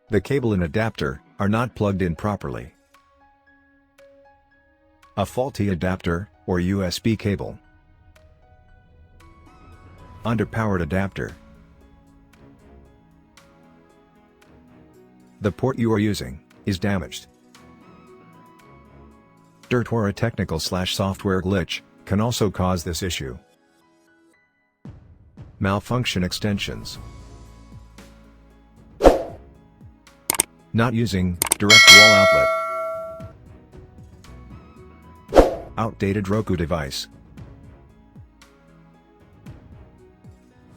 The cable and adapter are not plugged in properly. A faulty adapter, or USB cable. Underpowered adapter. The port you are using is damaged. Dirt or a technical/software glitch can also cause this issue. Malfunction extensions. Not using direct wall outlet. Outdated Roku device.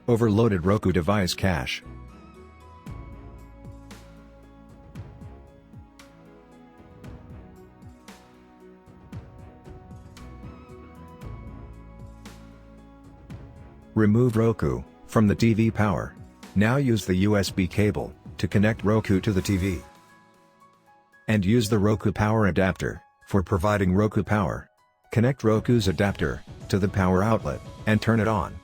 Overloaded Roku device cache. Remove Roku from the TV power. Now use the USB cable to connect Roku to the TV. And use the Roku power adapter for providing Roku power. Connect Roku's adapter to the power outlet and turn it on.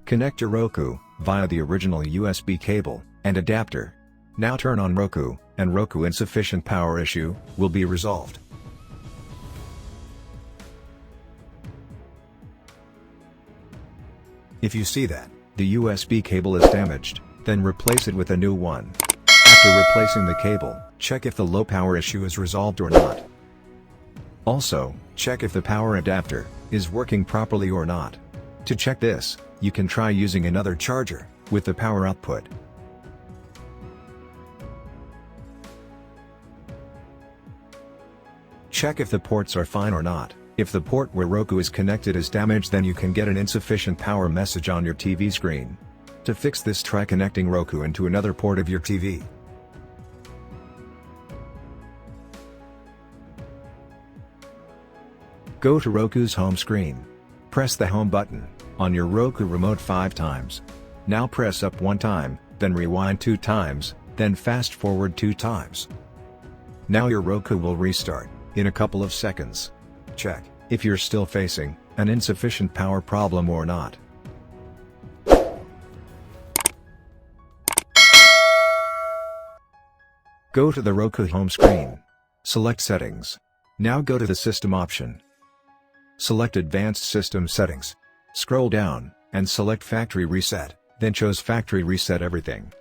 Connect your Roku via the original USB cable and adapter. Now turn on Roku, and Roku insufficient power issue will be resolved. If you see that the USB cable is damaged, then replace it with a new one. After replacing the cable, check if the low power issue is resolved or not. Also, check if the power adapter is working properly or not. To check this, you can try using another charger with the power output. Check if the ports are fine or not. If the port where Roku is connected is damaged, then you can get an insufficient power message on your TV screen. To fix this, try connecting Roku into another port of your TV. Go to Roku's home screen. Press the home button on your Roku remote 5 times. Now press up 1 time, then rewind 2 times, then fast forward 2 times. Now your Roku will restart in a couple of seconds. Check if you're still facing an insufficient power problem or not. Go to the Roku home screen. Select Settings. Now go to the System option. Select Advanced System Settings. Scroll down, and select Factory Reset, then choose Factory Reset Everything.